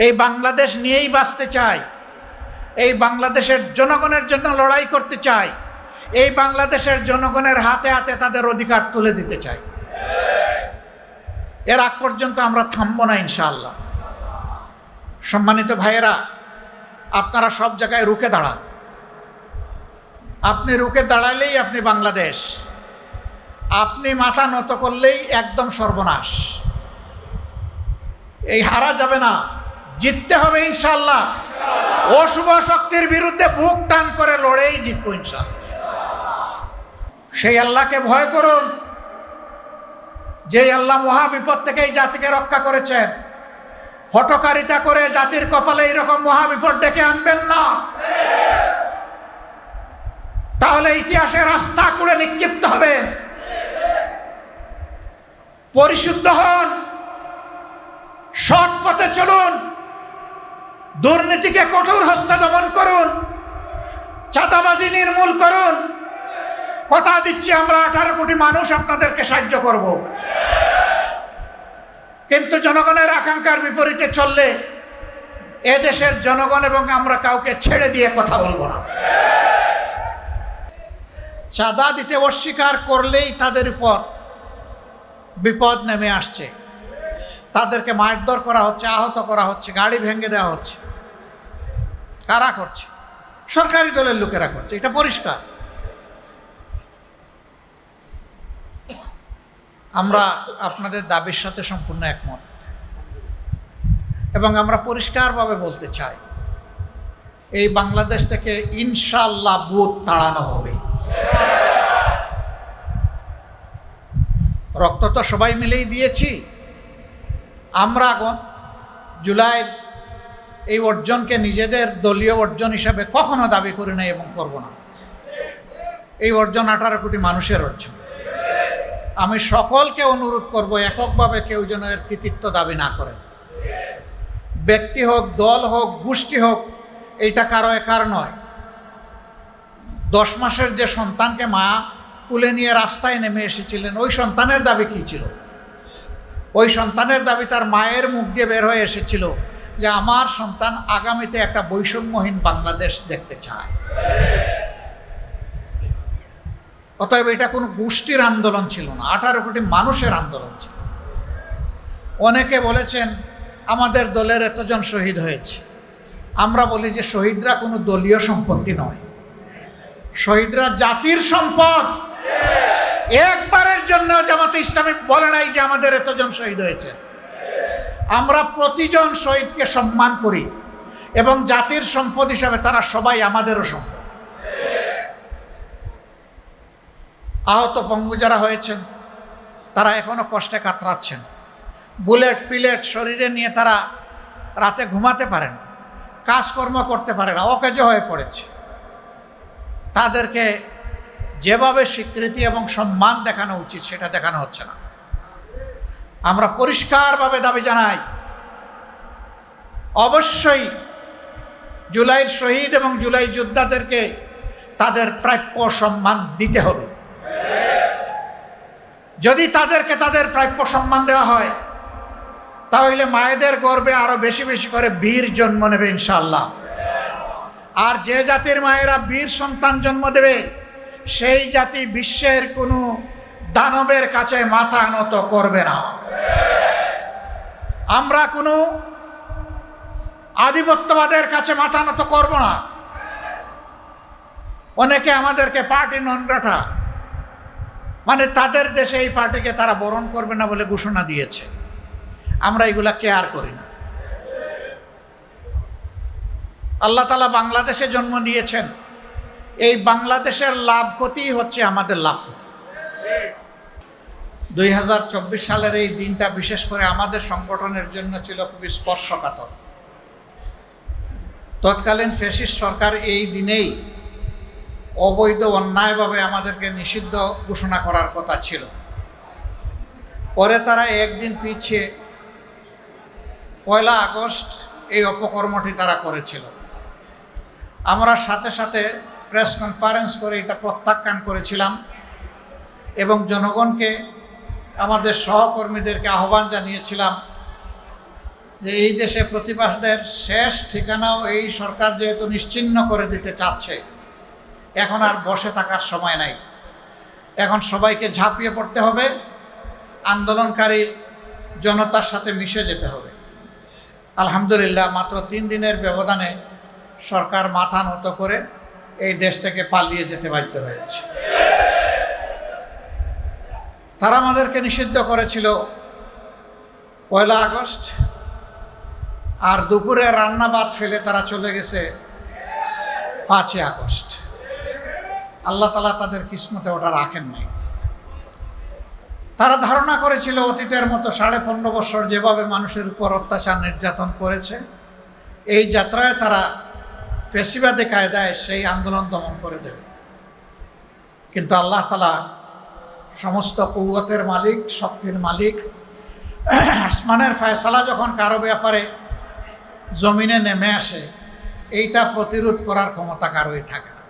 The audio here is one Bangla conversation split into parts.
এই বাংলাদেশ নিয়েই বাঁচতে চাই, এই বাংলাদেশের জনগণের জন্য লড়াই করতে চাই, এই বাংলাদেশের জনগণের হাতে হাতে তাদের অধিকার তুলে দিতে চাই। এর আগ পর্যন্ত আমরা থামবো না ইনশাআল্লাহ। সম্মানিত ভাইয়েরা, আপনারা সব জায়গায় রুখে দাঁড়ান। আপনি রুখে দাঁড়ালেই আপনি বাংলাদেশ, আপনি মাথা নত করলেই একদম সর্বনাশ। এই হারা যাবে না, জিততে হবে ইনশাআল্লাহ। অশুভ শক্তির বিরুদ্ধে বুক টান করে লড়েই জিতবো ইনশাআল্লাহ। সেই আল্লাহকে ভয় করুন, যে আল্লাহ মহা বিপদ থেকে এই জাতিকে রক্ষা করেছেন। হঠকারিতা করে জাতির কপালে এরকম মহা বিপদ ডেকে আনবেন না, তাহলে ইতিহাসের রাস্তা করে নিক্ষিপ্ত হবেন। পরিশুদ্ধ হন, সৎ পথে চলুন, দুর্নীতিকে কঠোর হস্তে দমন করুন, চাঁদাবাজি নির্মূল করুন। কথা দিচ্ছি, আমরা 18 কোটি মানুষ আপনাদেরকে সাহায্য করব। কিন্তু জনগণের আকাঙ্ক্ষার বিপরীতে চললে এদেশের জনগণ এবং আমরা কাউকে ছেড়ে দিয়ে কথা বলবো না। চাঁদা দিতে অস্বীকার করলেই তাদের উপর বিপদ নেমে আসছে। তাদেরকে মারধর করা হচ্ছে, আহত করা হচ্ছে, গাড়ি ভেঙে দেওয়া হচ্ছে। কারা করছে? সরকারি দলের লোকেরা করছে, এটা পরিষ্কার। আমরা আপনাদের দাবির সাথে সম্পূর্ণ একমত এবং আমরা পরিষ্কারভাবে বলতে চাই, এই বাংলাদেশ থেকে ইনশাআল্লাহ ভূত তাড়ানো হবে। রক্ত তো সবাই মিলেই দিয়েছি। আমরা জুলাইয়ের এই অর্জনকে নিজেদের দলীয় অর্জন হিসাবে কখনো দাবি করি নাই এবং করব না। এই অর্জন 18 কোটি মানুষের অর্জন। আমি সকলকে অনুরোধ করব, এককভাবে কেউ যেন এর কৃতিত্ব দাবি না করেন। ব্যক্তি হোক, দল হোক, গোষ্ঠী হোক, এইটা কারো একার নয়। 10 মাসের যে সন্তানকে মা কুলে নিয়ে রাস্তায় নেমে এসেছিলেন, ওই সন্তানের দাবি কী ছিল? ওই সন্তানের দাবি তার মায়ের মুখ দিয়ে বের হয়ে এসেছিল যে আমার সন্তান আগামীতে একটা বৈষম্যহীন বাংলাদেশ দেখতে চায়। অতএব এটা কোনো গোষ্ঠীর আন্দোলন ছিল না, 18 কোটি মানুষের আন্দোলন ছিল। অনেকে বলেছেন আমাদের দলের এতজন শহীদ হয়েছে। আমরা বলি যে শহীদরা কোনো দলীয় সম্পত্তি নয়, শহীদরা জাতির সম্পদ। একবারের জন্য জামাতে ইসলামী বলে নাই যে আমাদের এতজন শহীদ হয়েছে। আমরা প্রতিজন শহীদকে সম্মান করি এবং জাতির সম্পদ হিসাবে তারা সবাই আমাদেরও সম্পদ। আহত পঙ্গু যারা হয়েছেন তারা এখনো কষ্টে কাতরাচ্ছেন। বুলেট পিলেট শরীরে নিয়ে তারা রাতে ঘুমাতে পারে না, কাজকর্ম করতে পারে না, অকেজো হয়ে পড়েছে। তাদেরকে যেভাবে স্বীকৃতি এবং সম্মান দেখানো উচিত সেটা দেখানো হচ্ছে না। আমরা পরিষ্কারভাবে দাবি জানাই, অবশ্যই জুলাইয়ের শহীদ এবং জুলাই যোদ্ধাদেরকে তাদের প্রাপ্য সম্মান দিতে হবে। যদি তাদেরকে তাদের প্রাপ্য সম্মান দেওয়া হয়, তাহলে মায়েদের গর্ভে আরো বেশি বেশি করে বীর জন্ম নেবে ইনশাআল্লাহ। আর যে জাতির মায়েরা বীর সন্তান জন্ম দেবে, সেই জাতি বিশ্বের কোনো দানবের কাছে মাথা নত করবে না। আমরা কোনো আধিপত্যবাদের কাছে মাথা নত করব না। অনেকে আমাদেরকে পার্টি নন গ্রাটা, মানে তাদের দেশে এই পার্টিকে তারা বরণ করবে না বলে ঘোষণা দিয়েছে। আমরা এগুলা কেয়ার করি না। আল্লাহ তাআলা বাংলাদেশে জন্ম দিয়েছেন, এই বাংলাদেশের লাভ ক্ষতি হচ্ছে আমাদের লাভ ক্ষতি। 2024 সালের এই দিনটা বিশেষ করে আমাদের সংগঠনের জন্য ছিল খুবই স্পর্শকাতর। তৎকালীন ফ্যাসিস্ট সরকার এই দিনেই অবৈধ অন্যায়ভাবে আমাদেরকে নিষিদ্ধ ঘোষণা করার কথা ছিল। পরে তারা একদিন পিছিয়ে 1 আগস্ট এই অপকর্মটি তারা করেছিল। আমরা সাথে সাথে প্রেস কনফারেন্স করে এটা প্রত্যাখ্যান করেছিলাম এবং জনগণকে, আমাদের সহকর্মীদেরকে আহ্বান জানিয়েছিলাম যে এই দেশে প্রতিবাদের শেষ ঠিকানাও এই সরকার যেহেতু নিশ্চিহ্ন করে দিতে চাচ্ছে, এখন আর বসে থাকার সময় নাই। এখন সবাইকে ঝাঁপিয়ে পড়তে হবে, আন্দোলনকারী জনতার সাথে মিশে যেতে হবে। আলহামদুলিল্লাহ, মাত্র 3 দিনের ব্যবধানে সরকার মাথা নত করে এই দেশ থেকে পালিয়ে যেতে বাধ্য হয়েছে। তারা আমাদেরকে নিষিদ্ধ করেছিল 1 আগস্ট, আর দুপুরে রান্না ভাত ফেলে তারা চলে গেছে 5 আগস্ট। আল্লাহ তাআলা তাদের কিসমতে ওটা রাখেন নাই। তারা ধারণা করেছিল অতীতের মতো 15.5 বছর যেভাবে মানুষের উপর অত্যাচার নির্যাতন করেছে, এই যাত্রায় তারা ফেসিবাদী কায়দায় সেই আন্দোলন দমন করে দেবে। কিন্তু আল্লাহ তাআলা সমস্ত কুওয়াতের মালিক, শক্তির মালিক, আসমানের ফয়সালা যখন কারো ব্যাপারে জমিনে নেমে আসে, এইটা প্রতিরোধ করার ক্ষমতা কারোই থাকে না।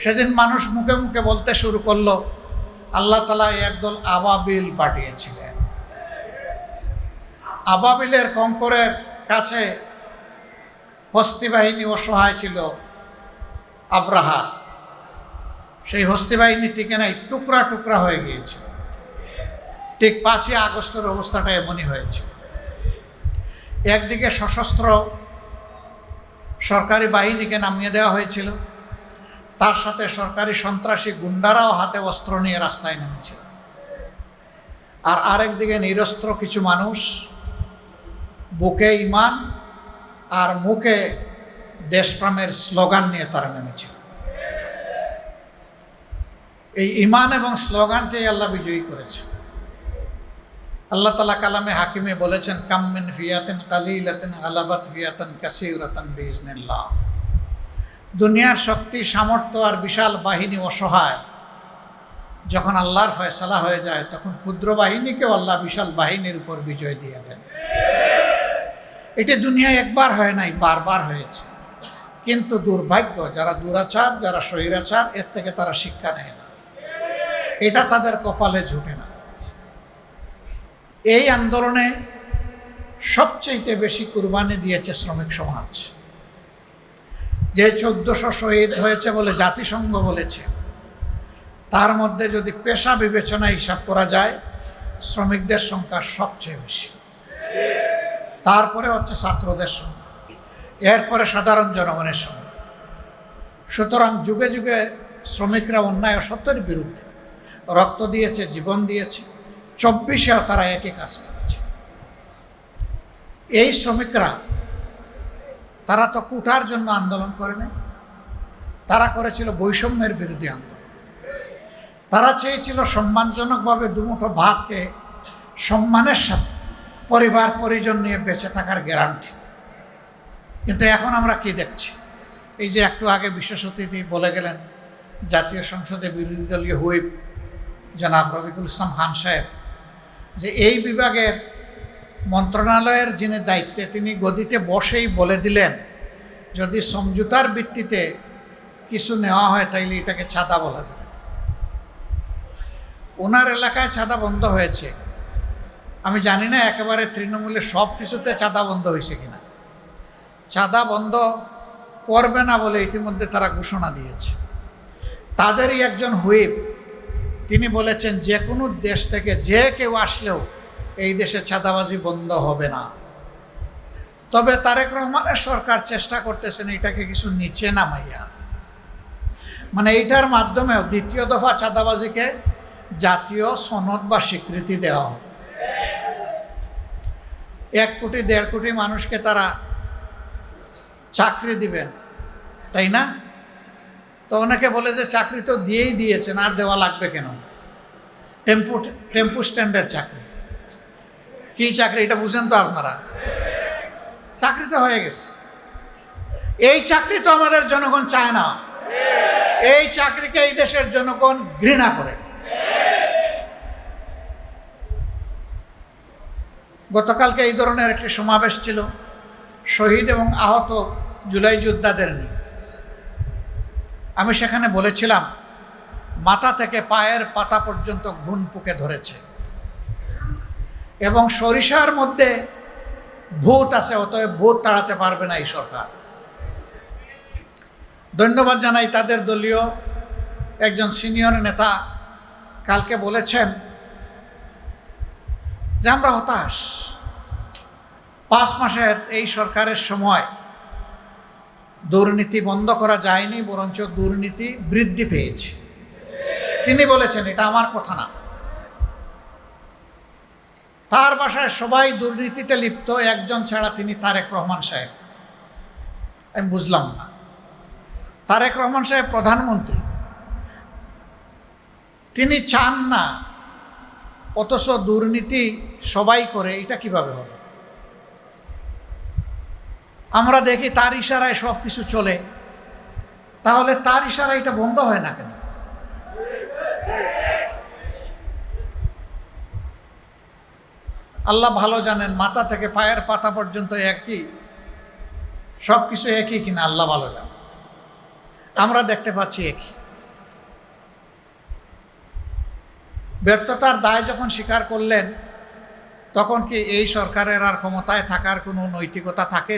সেদিন মানুষ মুখে মুখে বলতে শুরু করলো, আল্লাহ তাআলা একদল আবাবিল পাঠিয়েছিলেন। আবাবিলের কঙ্করের কাছে হস্তি বাহিনী অসহায় ছিল আব্রাহা। সেই হস্তি বাহিনী টিকে নাই, টুকরা টুকরা হয়ে গিয়েছিল। ঠিক 5 আগস্টের অবস্থাটা এমনই হয়েছে। একদিকে সশস্ত্র সরকারি বাহিনীকে নামিয়ে দেওয়া হয়েছিল, তার সাথে সরকারি সন্ত্রাসী গুন্ডারাও হাতে অস্ত্র নিয়ে রাস্তায় নেমেছিল। আর আরেকদিকে নিরস্ত্র কিছু মানুষ বুকে ঈমান আর মুখে দেশপ্রেমের স্লোগান নিয়ে তারা নেমেছিল। এই ঈমান এবং স্লোগানকেই আল্লাহ বিজয়ী করেছে। আল্লাহ তাআলা কালামে হাকিমে বলেছেন, কাম মিন ফিয়াতিন কালিলাতিন গালাবাত ফিয়াতান কাসীরাতান বিইজনিল্লাহ। দুনিয়ার শক্তি, সামর্থ্য আর বিশাল বাহিনী অসহায়, যখন আল্লাহর ফয়সালা হয়ে যায় তখন ক্ষুদ্র বাহিনীকেও আল্লাহ বিশাল বাহিনীর উপর বিজয় দিয়ে দেন। এটি দুনিয়ায় একবার হয় নাই, বারবার হয়েছে। কিন্তু দুর্ভাগ্য, যারা দুরাচার, যারা স্বৈরাচার, এর থেকে তারা শিক্ষা নেয় না, এটা তাদের কপালে জুটে না। এই আন্দোলনে সবচেয়ে বেশি কুরবানি দিয়েছে শ্রমিক সমাজ। যে 1400 শহীদ হয়েছে বলে জাতিসংঘ বলেছে, তার মধ্যে যদি পেশা বিবেচনা হিসাব করা যায়, শ্রমিকদের সংখ্যা সবচেয়ে বেশি। তারপরে হচ্ছে ছাত্রদের সংখ্যা, এরপরে সাধারণ জনগণের সংখ্যা। সুতরাং যুগে যুগে শ্রমিকরা অন্যায় অসত্যের বিরুদ্ধে রক্ত দিয়েছে, জীবন দিয়েছে। 24-এও তারা একই কাজ করেছে। এই শ্রমিকরা, তারা তো কোটার জন্য আন্দোলন করেনি, তারা করেছিল বৈষম্যের বিরুদ্ধে আন্দোলন। তারা চেয়েছিল সম্মানজনকভাবে দুমুঠো ভাতকে সম্মানের সাথে পরিবার পরিজন নিয়ে বেঁচে থাকার গ্যারান্টি। কিন্তু এখন আমরা কি দেখছি? এই যে একটু আগে বিশেষ অতিথি বলে গেলেন, জাতীয় সংসদে বিরোধী দলীয় হুইপ জনাব রফিকুল ইসলাম খান সাহেব, যে এই বিভাগের মন্ত্রণালয়ের যিনি দায়িত্বে, তিনি গদিতে বসেই বলে দিলেন, যদি সমঝোতার ভিত্তিতে কিছু নেওয়া হয় তাইলে এটাকে ছাদা বলা যাবে। ওনার এলাকায় ছাদা বন্ধ হয়েছে। আমি জানি না একেবারে তৃণমূলের সব কিছুতে চাঁদা বন্ধ হয়েছে কিনা। চাঁদা বন্ধ করবে না বলে ইতিমধ্যে তারা ঘোষণা দিয়েছে। তাদেরই একজন হুইপ, তিনি বলেছেন যে কোনো দেশ থেকে যে কেউ আসলেও এই দেশে চাঁদাবাজি বন্ধ হবে না। তবে তারেক রহমানের সরকার চেষ্টা করতেছেন এটাকে কিছু নিচে নামাইয়া, মানে এইটার মাধ্যমেও দ্বিতীয় দফা চাঁদাবাজিকে জাতীয় সনদ বা স্বীকৃতি দেওয়া হবে। 1 কোটি 1.5 কোটি মানুষকে তারা চাকরি দিবেন, তাই না? তো অনেকে বলে যে চাকরি তো দিয়েই দিয়েছেন, আর দেওয়া লাগবে কেন? টেম্পু স্ট্যান্ডের চাকরি। কি চাকরি এটা বুঝেন তো আপনারা? চাকরি তো হয়ে গেছে। এই চাকরি তো আমাদের জনগণ চায় না। এই চাকরিকে এই দেশের জনগণ ঘৃণা করে। গতকালকে এই ধরনের একটি সমাবেশ ছিল শহীদ এবং আহত জুলাই যোদ্ধাদের নিয়ে। আমি সেখানে বলেছিলাম, মাথা থেকে পায়ের পাতা পর্যন্ত ঘুণ পুকে ধরেছে এবং সরিষার মধ্যে ভূত আছে, অতএব ভূত তাড়াতে পারবে না এই সরকার। ধন্যবাদ জানাই তাদের দলীয় একজন সিনিয়র নেতা কালকে বলেছেন যে আমরা হতাশ, 5 মাসের এই সরকারের সময় দুর্নীতি বন্ধ করা যায়নি, বরঞ্চ দুর্নীতি বৃদ্ধি পেয়েছে। তিনি বলেছেন, এটা আমার কথা না। তার বাসায় সবাই দুর্নীতিতে লিপ্ত, একজন ছাড়া তিনি তারেক রহমান সাহেব। আমি বুঝলাম না, তারেক রহমান সাহেব প্রধানমন্ত্রী, তিনি চান না, অথচ দুর্নীতি সবাই করে, এটা কিভাবে হবে? আমরা দেখি তার ইশারায় সব কিছু চলে, তাহলে তার ইশারায় এটা বন্ধ হয় না কেন? আল্লাহ ভালো জানেন, মাথা থেকে পায়ের পাতা পর্যন্ত একই, সব কিছু একই কিনা আল্লাহ ভালো জানেন। আমরা দেখতে পাচ্ছি একই। ব্যর্থতার দায় যখন স্বীকার করলেন, তখন কি এই সরকারের আর ক্ষমতায় থাকার কোনো নৈতিকতা থাকে?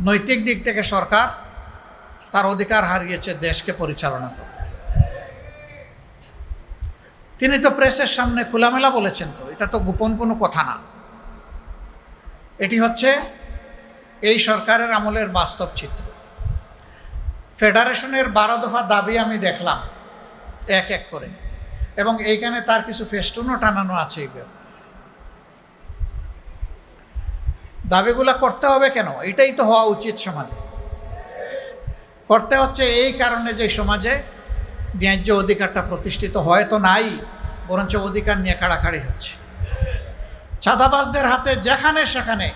নৈতিক দিক থেকে সরকার তার অধিকার হারিয়েছে দেশকে পরিচালনা করে। তিনি তো প্রেসের সামনে খোলামেলা বলেছেন, তো এটা তো গোপন কোনো কথা না, এটি হচ্ছে এই সরকারের আমলের বাস্তব চিত্র। ফেডারেশনের 12 দফা দাবি আমি দেখলাম এক এক করে, এবং এইখানে তার কিছু ফেস্টুনও টানানো আছে। দাবিগুলা করতে হবে কেন? এটাই তো হওয়া উচিত সমাজে। করতে হচ্ছে এই কারণে যে সমাজে ন্যায্য অধিকারটা প্রতিষ্ঠিত হয়তো নাই, বরঞ্চ অধিকার নিয়ে কাড়াকাড়ি হচ্ছে। চাঁদাবাজদের হাতে যেখানে সেখানে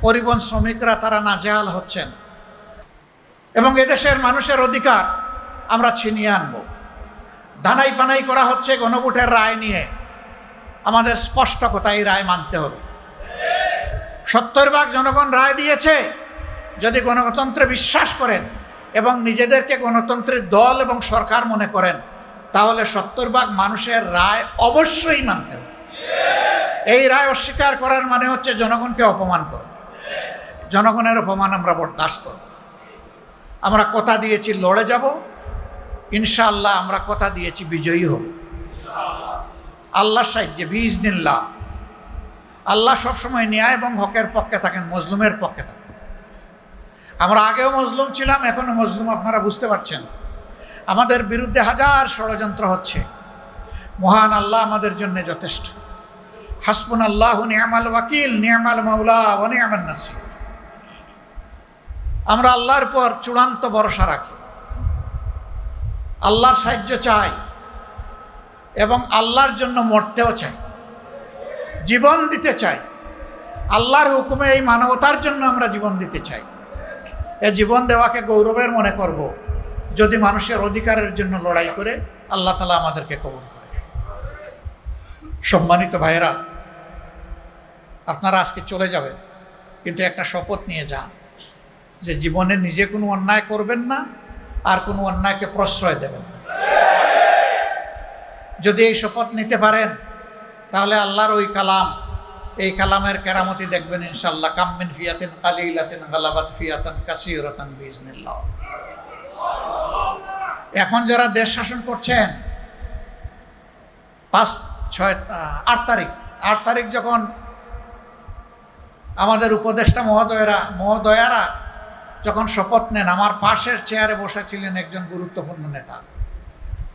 পরিবহন শ্রমিকরা তারা নাজেহাল হচ্ছেন, এবং এদেশের মানুষের অধিকার আমরা ছিনিয়ে আনব। দানাই পানাই করা হচ্ছে গণভোটের রায় নিয়ে। আমাদের স্পষ্ট কথা, এই রায় মানতে হবে। 70% জনগণ রায় দিয়েছে। যদি গণতন্ত্রে বিশ্বাস করেন এবং নিজেদেরকে গণতন্ত্রের দল এবং সরকার মনে করেন, তাহলে 70% মানুষের রায় অবশ্যই মানতে হবে। এই রায় অস্বীকার করার মানে হচ্ছে জনগণকে অপমান করা। জনগণের অপমান আমরা বরদাস্ত করব না। আমরা কথা দিয়েছি লড়ে যাব, ইনশাআল্লাহ আমরা কথা দিয়েছি বিজয়ী হব আল্লাহর সাহায্যে, বিইজনিল্লাহ। আল্লাহ সবসময় ন্যায় এবং হকের পক্ষে থাকেন, মজলুমের পক্ষে থাকেন। আমরা আগেও মজলুম ছিলাম, এখনো মজলুম, আপনারা বুঝতে পারছেন। আমাদের বিরুদ্ধে হাজার ষড়যন্ত্র হচ্ছে, মহান আল্লাহ আমাদের জন্য যথেষ্ট। হাসবুনাল্লাহু নি'মাল ওয়াকিল, নি'মাল মাওলা ওয়া নি'মান নাসির। আমরা আল্লাহর পর চূড়ান্ত ভরসা রাখি, আল্লাহর সাহায্য চাই, এবং আল্লাহর জন্য মরতেও চাই, জীবন দিতে চাই। আল্লাহর হুকুমে এই মানবতার জন্য আমরা জীবন দিতে চাই। এই জীবন দেওয়াকে গৌরবের মনে করব যদি মানুষের অধিকারের জন্য লড়াই করে আল্লাহ তাআলা আমাদেরকে কবুল করে। সম্মানিত ভাইয়েরা, আপনারা আজকে চলে যাবেন, কিন্তু একটা শপথ নিয়ে যান যে জীবনে নিজে কোনো অন্যায় করবেন না, আর কোনো অন্যায়কে প্রশ্রয় দেবেন না। যদি এই শপথ নিতে পারেন, তাহলে আল্লাহর ওই কালাম, এই কালামের কেরামতি দেখবেন ইনশাআল্লাহ। কাম মিন ফিয়াতিন কালিলাতিন গালাবাত ফিয়াতান কাসীরাতান বিইজনিল্লাহ। এখন যারা দেশ শাসন করছেন, 8 তারিখ যখন আমাদের উপদেষ্টা মহোদয়ারা যখন শপথ নেন, আমার পাশের চেয়ারে বসেছিলেন একজন গুরুত্বপূর্ণ নেতা।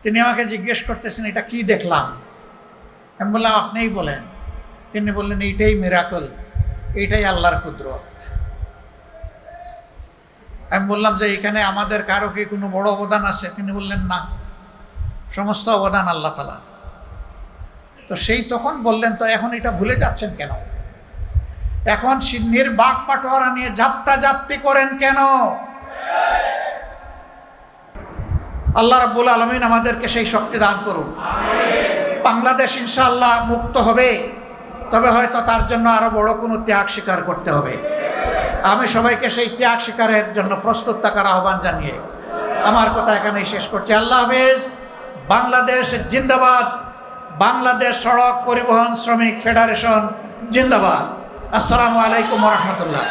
তিনি আমাকে জিজ্ঞেস করতেছেন, এটা কি দেখলাম? আমি বললাম, আপনিই বলেন। তিনি বললেন, এইটাই মিরাকল, এইটাই আল্লাহর কুদরত। আমি বললাম যে এখানে আমাদের কারো কি কোনো বড় অবদান আছে? তিনি বললেন, না, সমস্ত অবদান আল্লাহ তাআলা। তো সেই তখন বললেন, তো এখন এটা ভুলে যাচ্ছেন কেন? এখন সিন্নির বাঘ পাটোয়ারা নিয়ে ঝাপটাঝাপটি করেন কেন? আল্লাহ রাব্বুল আলামিন আমাদেরকে সেই শক্তি দান করুন। বাংলাদেশ ইনশাআল্লাহ মুক্ত হবে, তবে হয়তো তার জন্য আরো বড় কোনো ত্যাগ স্বীকার করতে হবে। আমি সবাইকে সেই ত্যাগ স্বীকারের জন্য প্রস্তুত থাকার আহ্বান জানিয়ে আমার কথা এখানেই শেষ করছি। আল্লাহ হাফেজ। বাংলাদেশ জিন্দাবাদ। বাংলাদেশ সড়ক পরিবহন শ্রমিক ফেডারেশন জিন্দাবাদ। আসসালামু আলাইকুম ওয়া রাহমাতুল্লাহ।